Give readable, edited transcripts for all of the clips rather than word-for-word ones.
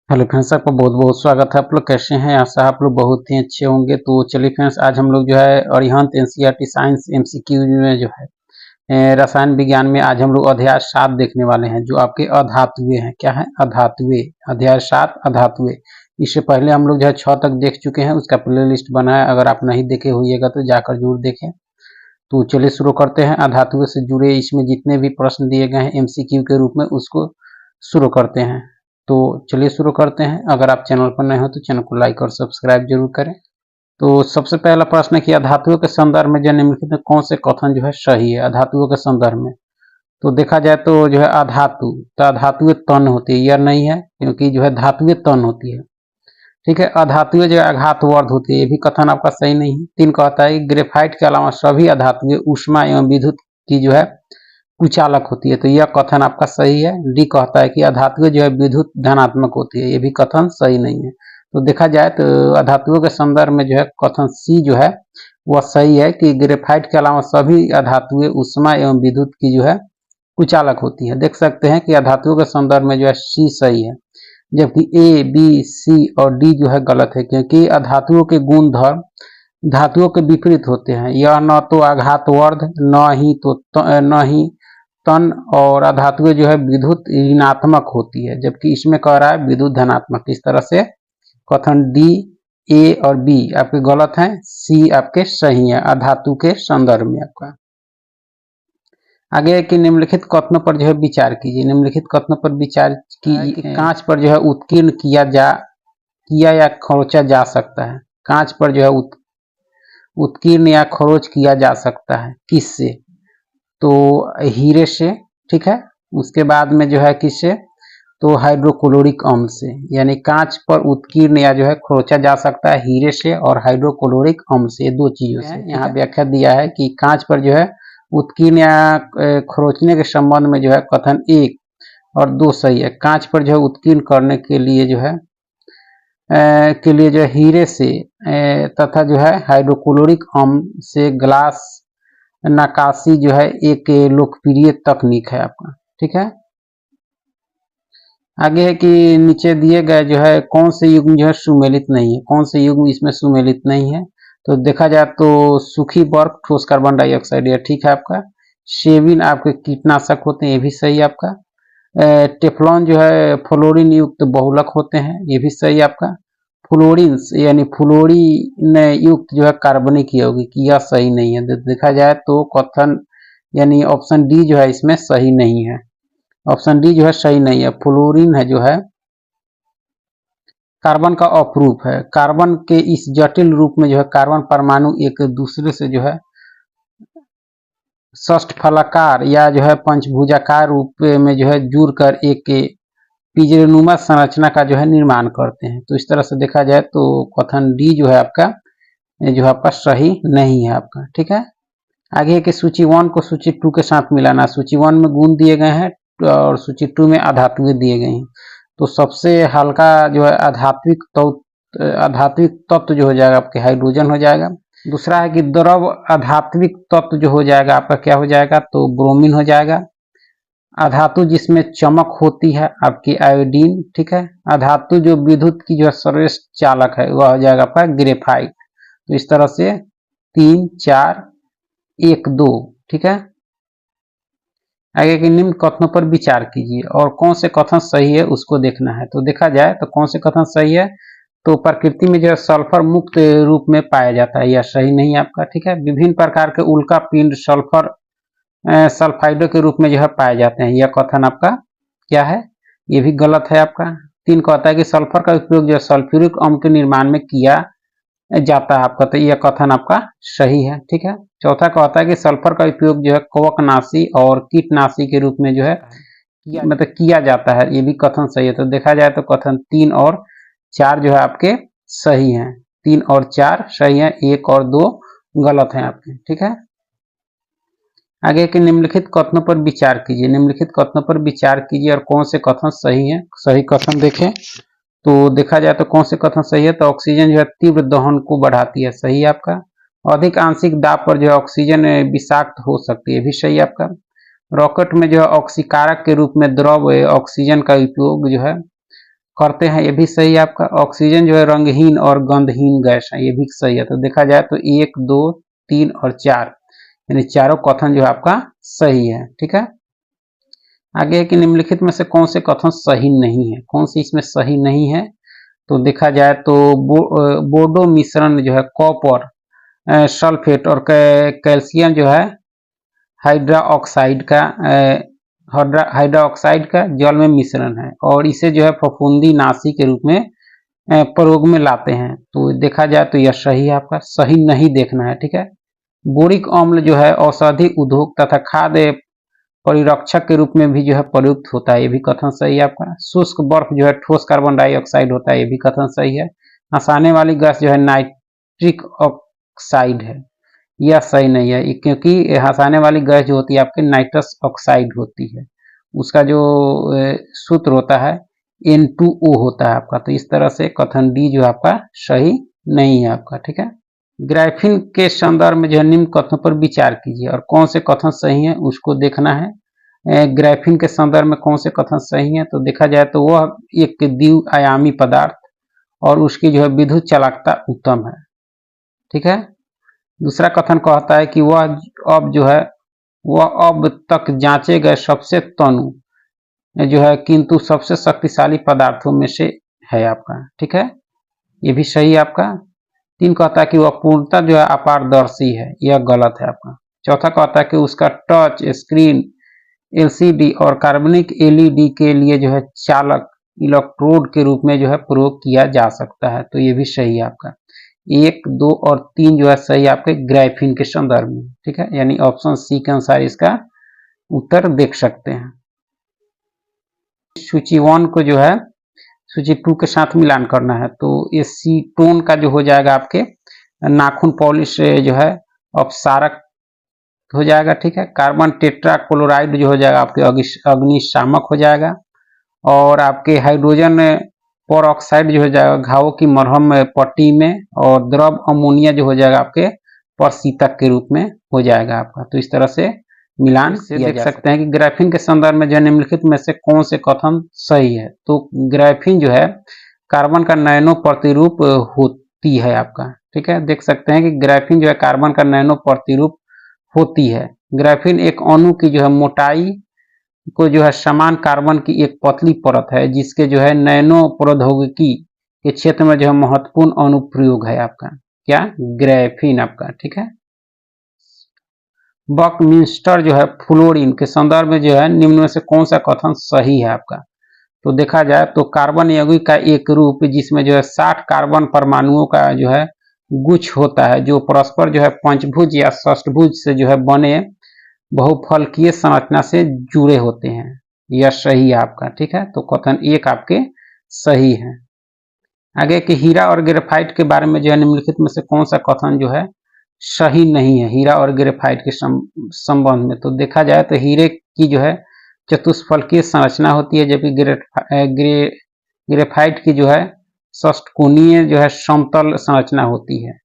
Hello friends, आपका बहुत बहुत स्वागत है। आप लोग कैसे हैं? आशा आप लोग बहुत ही अच्छे होंगे। तो चलिए फ्रेंड्स, आज हम लोग जो है अरिहंत एनसीईआरटी साइंस एमसीक्यू में जो है रसायन विज्ञान में आज हम लोग अध्याय 7 देखने वाले हैं, जो आपके अधातुएं हैं। क्या है? अधातुएं। अध्याय 7 अधातुएं। इससे पहले हम लोग जो है 6 तक देख चुके हैं, उसका प्ले लिस्ट बना है। अगर आप नहीं देखे होइएगा तो जाकर जरूर देखें। तो चलिए शुरू करते हैं। अधातुओं से जुड़े इसमें जितने भी प्रश्न दिए गए हैं एमसीक्यू के रूप में, उसको शुरू करते हैं। तो चलिए शुरू करते हैं। अगर आप चैनल पर नए हो तो चैनल को लाइक और सब्सक्राइब जरूर करें। तो सबसे पहला प्रश्न है कि अधातुओं के संदर्भ में जो निम्नलिखित में कौन से कथन जो है सही है अधातुओं के संदर्भ में। तो देखा जाए तो जो है अधातु, तो अधातुएं तन होती है, यह नहीं है, क्योंकि जो है धातुएं तन होती है। ठीक है। अधातुएं जो आघातवर्ध होती है, ये भी कथन आपका सही नहीं है। 3 कहता है ग्रेफाइट के अलावा सभी अधातुएं ऊष्मा एवं विद्युत की जो है कुचालक होती है, तो यह कथन आपका सही है। डी कहता है कि अधातुएं जो है विद्युत धनात्मक होती है, ये भी कथन सही नहीं है। तो देखा जाए तो अधातुओं के संदर्भ में जो है कथन सी जो है वह सही है कि ग्रेफाइट के अलावा सभी अधातुएं ऊष्मा एवं विद्युत की जो है कुचालक होती है। देख सकते हैं कि अधातुओं के संदर्भ में जो है सी सही है, जबकि ए बी सी और डी जो है गलत है, क्योंकि अधातुओं के गुण धर्म धातुओं के विपरीत होते हैं। यह न तो आघातवर्ध न ही तन, और अधातुएं जो है विद्युत ऋणात्मक होती है, जबकि इसमें कह रहा है विद्युत धनात्मक। इस तरह से कथन डी, ए और बी आपके गलत हैं, सी आपके सही है अधातु के संदर्भ में। आपका आगे कि निम्नलिखित कथनों पर जो है विचार कीजिए। निम्नलिखित कथनों पर विचार की कांच पर जो है उत्कीर्ण किया या खरोचा जा सकता है। कांच पर जो है उत्कीर्ण या खरोच किया जा सकता है, किससे? तो हीरे से। ठीक है। उसके बाद में जो है किससे? तो हाइड्रोक्लोरिक अम्ल से। यानी कांच पर उत्कीर्ण या जो है खरोचा जा सकता है हीरे से और हाइड्रोक्लोरिक अम्ल से, ये 2 चीजों से। यहाँ व्याख्या दिया है कि कांच पर जो है उत्कीर्ण या खरोचने के संबंध में जो है कथन 1 और 2 सही है। कांच पर जो है उत्कीर्ण करने के लिए जो है हीरे से तथा जो है हाइड्रोक्लोरिक अम्ल से ग्लास नक्काशी जो है एक लोकप्रिय तकनीक है आपका। ठीक है। आगे है कि नीचे दिए गए जो है कौन से युग्म जो है सुमेलित नहीं है। कौन से युग्म इसमें सुमेलित नहीं है? तो देखा जाए तो सूखी बर्फ ठोस कार्बन डाइऑक्साइड, यह ठीक है आपका। सेविन आपके कीटनाशक होते हैं, ये भी सही आपका। टेफ्लॉन जो है फ्लोरीन युक्त बहुलक होते हैं, ये भी सही आपका। फ्लोरीन यानी फ्लोरीन युक्त जो है कार्बनिक यौगिक, यह सही नहीं है। देखा जाए तो कथन यानी ऑप्शन डी जो है इसमें सही नहीं है। ऑप्शन डी जो है सही नहीं है। फ्लोरीन है जो है कार्बन का अपरूप है। कार्बन के इस जटिल रूप में जो है कार्बन परमाणु एक दूसरे से जो है षष्ठफलाकार या जो है पंचभुजाकार रूप में जो है जुड़कर एक पिंजरेनुमा संरचना का जो है निर्माण करते हैं। तो इस तरह से देखा जाए तो कथन डी जो है आपका सही नहीं है आपका। ठीक है। आगे के सूची 1 को सूची 2 के साथ मिलाना। सूची 1 में गुण दिए गए हैं और सूची 2 में आधात्विक दिए गए हैं। तो सबसे हल्का जो है आधात्विक तत्व जो हो जाएगा आपके हाइड्रोजन हो जाएगा। दूसरा है कि द्रव आधात्विक तत्व जो हो जाएगा आपका क्या हो जाएगा? तो ब्रोमीन हो जाएगा। अधातु जिसमें चमक होती है आपकी आयोडीन। ठीक है। अधातु जो विद्युत की जो है सर्वश्रेष्ठ चालक है वह हो जाएगा आपका ग्रेफाइट। तो इस तरह से 3 4 1 2। ठीक है। आगे के निम्न कथनों पर विचार कीजिए और कौन से कथन सही है उसको देखना है। तो देखा जाए तो कौन से कथन सही है? तो प्रकृति में जो है सल्फर मुक्त रूप में पाया जाता है, यह सही नहीं है आपका। ठीक है। विभिन्न प्रकार के उल्का पिंड सल्फर सल्फाइडों के रूप में जो है पाए जाते हैं, यह कथन आपका क्या है? ये भी गलत है आपका। 3 कहता है कि सल्फर का उपयोग जो है सल्फ्यूरिक अम्ल के निर्माण में किया जाता है आपका, तो यह कथन आपका सही है। ठीक है। चौथा कहता है कि सल्फर का उपयोग जो है कवकनाशी और कीटनाशी के रूप में जो है किया जाता है, ये भी कथन सही है। तो देखा जाए तो कथन 3 और 4 जो है आपके सही हैं। 3 और 4 सही है, 1 और 2 गलत है आपके। ठीक है। आगे के निम्नलिखित कथनों पर विचार कीजिए। निम्नलिखित कथनों पर विचार कीजिए और कौन से कथन सही हैं। सही कथन देखें तो देखा जाए तो कौन से कथन सही है? तो ऑक्सीजन जो है तीव्र दहन को बढ़ाती है, सही है आपका। अधिक आंशिक दाब पर जो है ऑक्सीजन विषाक्त हो सकती है, भी सही आपका। रॉकेट में जो है ऑक्सीकारक के रूप में द्रव ऑक्सीजन का उपयोग जो है करते हैं, ये भी सही है आपका। ऑक्सीजन जो है रंगहीन और गंधहीन गैस है, ये भी सही है। तो देखा जाए तो 1, 2, 3 और 4 यानी चारों कथन जो है आपका सही है। ठीक है, आगे है कि निम्नलिखित में से कौन से कथन सही नहीं है, कौन सी इसमें सही नहीं है। तो देखा जाए तो बोर्डो मिश्रण जो है कॉपर सल्फेट और कैल्शियम जो है हाइड्रा ऑक्साइड का जल में मिश्रण है और इसे जो है फफूंदी नाशी के रूप में प्रयोग में लाते हैं। तो देखा जाए तो यह सही है आपका, सही नहीं देखना है। ठीक है, बोरिक अम्ल जो है औषधि उद्योग तथा खाद्य परिरक्षक के रूप में भी जो है प्रयुक्त होता है, ये भी कथन सही है आपका। शुष्क बर्फ जो है ठोस कार्बन डाइऑक्साइड होता है, ये भी कथन सही है। हंसाने वाली गैस जो है नाइट्रिक ऑक्साइड है, यह सही नहीं है क्योंकि हंसाने वाली गैस जो होती है आपके नाइट्रस ऑक्साइड होती है, उसका जो सूत्र होता है N2O होता है आपका। तो इस तरह से कथन डी जो आपका सही नहीं है आपका। ठीक है, ग्राफिन के संदर्भ में जो है निम्न कथनों पर विचार कीजिए और कौन से कथन सही है उसको देखना है। ग्राफिन के संदर्भ में कौन से कथन सही है, तो देखा जाए तो वह एक द्विआयामी पदार्थ और उसकी जो है विद्युत चालकता उत्तम है। ठीक है, दूसरा कथन कहता है कि वह अब तक जांचे गए सबसे तनु जो है किंतु सबसे शक्तिशाली पदार्थों में से है आपका। ठीक है, ये भी सही है आपका। 3 कहता है कि वह पूर्णतः जो है अपारदर्शी है, यह गलत है आपका। चौथा कहता है कि उसका टच स्क्रीन एलसीडी और कार्बनिक एलईडी के लिए जो है चालक इलेक्ट्रोड के रूप में जो है प्रयोग किया जा सकता है, तो ये भी सही है आपका। 1, 2 और 3 जो है सही आपके ग्राफिन के संदर्भ में। ठीक है, यानी ऑप्शन सी के अनुसार इसका उत्तर देख सकते हैं। सूची 1 को जो है सूची 2 के साथ मिलान करना है, तो ये सीटोन का जो हो जाएगा आपके नाखून पॉलिश जो है अपसारक हो जाएगा। ठीक है, कार्बन टेट्रा क्लोराइड जो हो जाएगा आपके अग्निशामक हो जाएगा और आपके हाइड्रोजन पर ऑक्साइड जो हो जाएगा घावों की मरहम पट्टी में और द्रव अमोनिया जो हो जाएगा आपके प्रशीतक के रूप में हो जाएगा आपका। तो इस तरह से मिलान से देख सकते हैं कि ग्राफिन के संदर्भ में जो निम्नलिखित में से कौन से कथन सही है। तो ग्राफिन जो है कार्बन का नैनो प्रतिरूप होती है आपका। ठीक है, देख सकते हैं कि ग्राफिन जो है कार्बन का नैनो प्रतिरूप होती है। ग्राफिन एक अणु की जो है मोटाई को जो है समान कार्बन की एक पतली परत है जिसके जो है नैनो प्रौद्योगिकी के क्षेत्र में जो है महत्वपूर्ण अनुप्रयोग है आपका, क्या ग्राफिन आपका। ठीक है, बकमिंस्टर जो है फ्लोरीन के संदर्भ में जो है निम्न में से कौन सा कथन सही है आपका। तो देखा जाए तो कार्बन यौगिक का एक रूप जिसमें जो है 60 कार्बन परमाणुओं का जो है गुच्छ होता है जो परस्पर जो है पंचभुज या षष्ठभुज से जो है बने बहुफलकीय संरचना से जुड़े होते हैं, यह सही है आपका। ठीक है, तो कथन 1 आपके सही है। आगे के हीरा और ग्रेफाइट के बारे में जो है निम्नलिखित में से कौन सा कथन जो है सही नहीं है हीरा और ग्रेफाइट के संबंध में। तो देखा जाए तो हीरे की जो है चतुष्फलकीय संरचना होती है जबकि ग्रेफाइट की जो है षष्ठकोणीय जो है समतल संरचना होती है।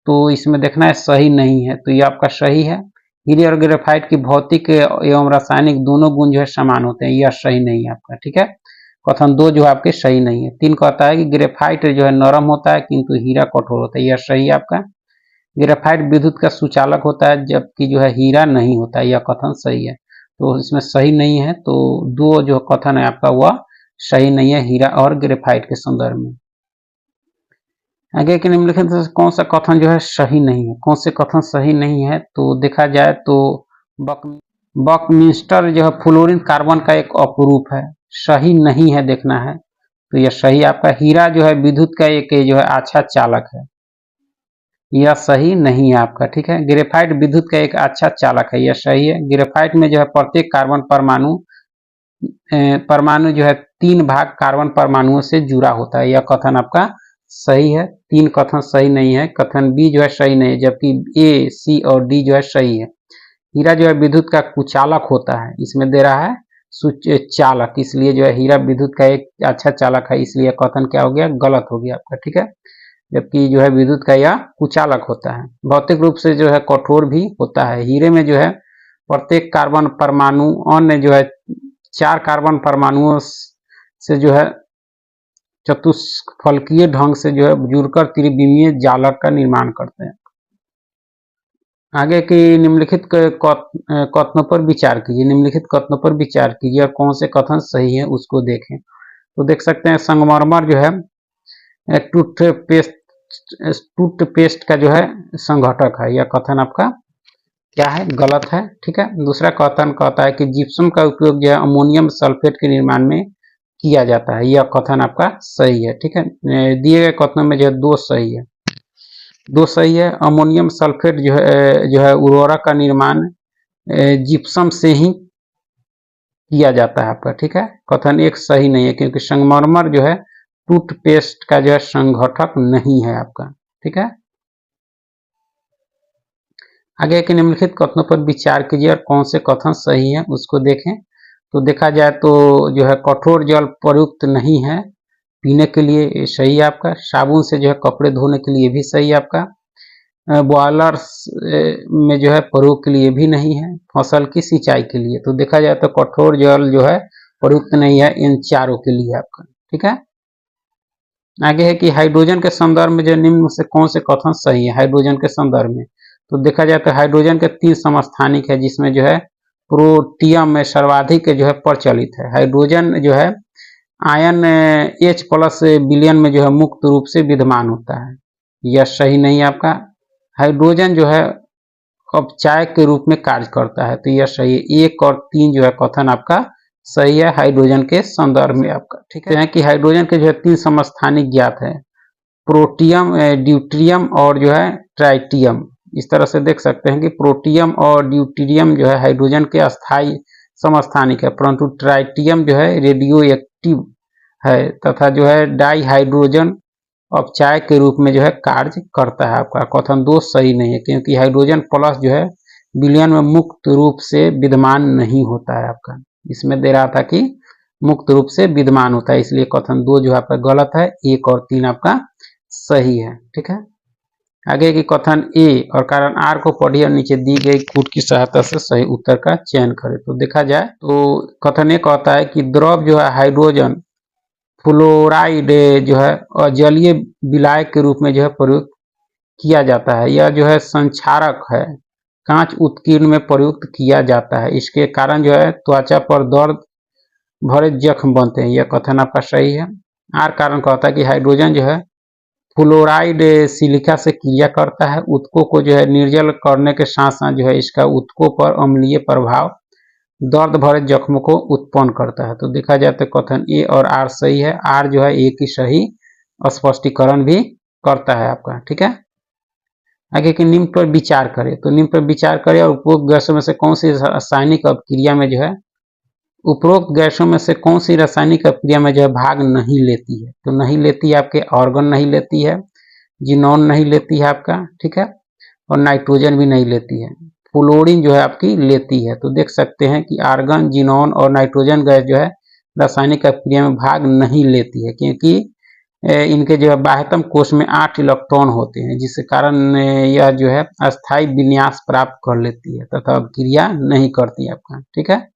तो इसमें देखना है सही नहीं है, तो ये आपका सही है। हीरे और ग्रेफाइट की भौतिक एवं रासायनिक दोनों गुण जो है समान होते हैं, यह सही नहीं है आपका। ठीक है, कथन 2 जो है आपके सही नहीं है। 3 कहता है कि ग्रेफाइट जो है नरम होता है किंतु हीरा कठोर होता है, यह सही है आपका। ग्रेफाइट विद्युत का सुचालक होता है जबकि जो है हीरा नहीं होता है, यह कथन सही है। तो इसमें सही नहीं है, तो 2 जो कथन है आपका वह सही नहीं है हीरा और ग्रेफाइट के संदर्भ में। आगे के निम्नलिखित में कौन सा कथन जो है सही नहीं है, कौन से कथन सही नहीं है। तो देखा जाए तो बकमिंस्टर जो है फ्लोरीन कार्बन का एक अपरूप है, सही नहीं है देखना है। तो यह सही आपका। हीरा जो है विद्युत का एक जो है अच्छा चालक है, यह सही नहीं है आपका। ठीक है, ग्रेफाइट विद्युत का एक अच्छा चालक है, यह सही है। ग्रेफाइट में जो है प्रत्येक कार्बन परमाणु जो है 3 भाग कार्बन परमाणुओं से जुड़ा होता है, यह कथन आपका सही है। 3 कथन सही नहीं है, कथन बी जो है सही नहीं है जबकि ए, सी और डी जो है सही है। हीरा जो है विद्युत का कुचालक होता है, इसमें दे रहा है चालक, इसलिए जो है हीरा विद्युत का एक अच्छा चालक है, इसलिए कथन क्या हो गया, गलत हो गया आपका। ठीक है, जबकि जो है विद्युत का यह कुचालक होता है। भौतिक रूप से जो है कठोर भी होता है। हीरे में जो है प्रत्येक कार्बन परमाणु अन्य जो है 4 कार्बन परमाणुओं से जो है चतुष्फलकीय ढंग से जो है जुड़कर त्रिविमीय जालक का निर्माण करते हैं। आगे की निम्नलिखित कथनों पर विचार कीजिए। निम्नलिखित कथनों पर विचार कीजिए और कौन से कथन सही है उसको देखें। तो देख सकते हैं संगमरमर जो है टूथपेस्ट का जो है संघटक है। यह कथन आपका क्या है? गलत है। ठीक है। दूसरा कथन कहता है कि जिप्सम का उपयोग जो है अमोनियम सल्फेट के निर्माण में किया जाता है। यह कथन आपका सही है। ठीक है। दिए गए कथनों में जो है दो सही है। अमोनियम सल्फेट जो है उर्वरक का निर्माण जिप्सम से ही किया जाता है आपका। ठीक है। कथन एक सही नहीं है क्योंकि संगमरमर जो है टूथपेस्ट का जो है संघटक नहीं है आपका। ठीक है। आगे के निम्नलिखित कथनों पर विचार कीजिए और कौन से कथन सही है उसको देखें। तो देखा जाए तो जो है कठोर जल प्रयुक्त नहीं है पीने के लिए, सही है आपका। साबुन से जो है कपड़े धोने के लिए भी सही है आपका। बॉयलर्स में जो है प्रयोग के लिए भी नहीं है। फसल की सिंचाई के लिए, तो देखा जाए तो कठोर जल जो है प्रयुक्त नहीं है इन चारों के लिए आपका। ठीक है। आगे है कि हाइड्रोजन के संदर्भ में जो निम्न से कौन से कथन सही है। हाइड्रोजन के संदर्भ में तो देखा जाए तो हाइड्रोजन के 3 समस्थानिक है जिसमें जो है प्रोटियम में सर्वाधिक जो है प्रचलित है। हाइड्रोजन जो है आयन H+ विलयन में जो है मुक्त रूप से विद्यमान होता है। यह सही नहीं है आपका। हाइड्रोजन जो है अपचायक के रूप में कार्य करता है, तो यह सही है। 1 और 3 जो है कथन आपका सही है हाइड्रोजन के संदर्भ में आपका। ठीक है कि हाइड्रोजन के जो है 3 समस्थानिक ज्ञात है, प्रोटियम, ड्यूटेरियम और जो है ट्राइटियम। इस तरह से देख सकते हैं कि प्रोटियम और ड्यूटेरियम जो है हाइड्रोजन के अस्थायी समस्थानिक है, परंतु ट्राइटियम जो है रेडियो एक्टिव है तथा जो है डाइहाइड्रोजन अपचाय के रूप में जो है कार्य करता है आपका। कथन 2 सही नहीं है क्योंकि हाइड्रोजन प्लस जो है विलयन में मुक्त रूप से विद्यमान नहीं होता है आपका। इसमें दे रहा था कि मुक्त रूप से विद्यमान होता है, इसलिए कथन 2 जो आपका गलत है। 1 और 3 आपका सही है। ठीक है। आगे की कथन ए और कारण आर को पढ़िए और नीचे दी गई कूट की सहायता से सही उत्तर का चयन करें। तो देखा जाए तो कथन ए कहता है कि द्रव जो है हाइड्रोजन फ्लोराइड जो है अजलीय विलायक के रूप में जो है प्रयुक्त किया जाता है। यह जो है संक्षारक है, कांच उत्कीर्ण में प्रयुक्त किया जाता है। इसके कारण जो है त्वचा पर दर्द भरे जख्म बनते हैं। यह कथन आपका सही है। आर कारण कहता है कि हाइड्रोजन जो है फ्लोराइड सिलिका से क्रिया करता है, उत्कों को जो है निर्जल करने के साथ साथ जो है इसका उत्कों पर अम्लीय प्रभाव दर्द भरे जख्मों को उत्पन्न करता है। तो देखा जाए तो कथन ए और आर सही है। आर जो है ए की सही स्पष्टीकरण भी करता है आपका। ठीक है। आगे के निम्न पर विचार करें। तो निम्न पर विचार करें और उपरोक्त गैसों में से कौन सी रासायनिक अपक्रिया में जो है उपरोक्त गैसों में से कौन सी रासायनिक अपक्रिया में जो है भाग नहीं लेती है। तो नहीं लेती है आपके आर्गन नहीं लेती है, जिनोन नहीं लेती है आपका। ठीक है। और नाइट्रोजन भी नहीं लेती है। फ्लोरीन जो है आपकी लेती है। तो देख सकते हैं कि आर्गन, जिनोन और नाइट्रोजन गैस जो है रासायनिक अपक्रिया में भाग नहीं लेती है क्योंकि इनके जो है बाह्यतम कोश में 8 इलेक्ट्रॉन होते हैं, जिसके कारण यह जो है अस्थायी विन्यास प्राप्त कर लेती है तथा अपक्रिया नहीं करती है आपका। ठीक है।